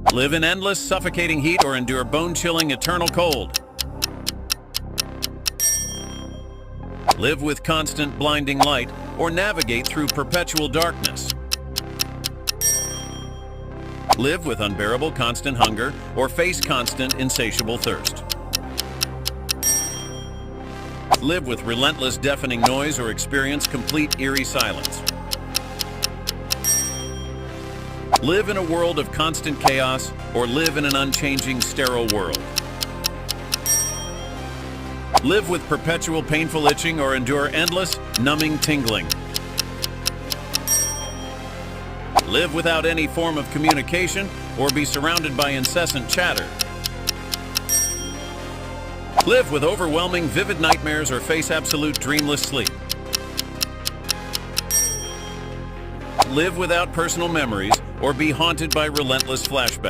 Live in endless, suffocating heat or endure bone-chilling eternal cold. Live with constant blinding light or navigate through perpetual darkness. Live with unbearable constant hunger or face constant insatiable thirst. Live with relentless deafening noise or experience complete eerie silence. Live in a world of constant chaos or live in an unchanging, sterile world. Live with perpetual painful itching or endure endless, numbing tingling. Live without any form of communication or be surrounded by incessant chatter. Live with overwhelming, vivid nightmares or face absolute dreamless sleep. Live without personal memories or be haunted by relentless flashbacks.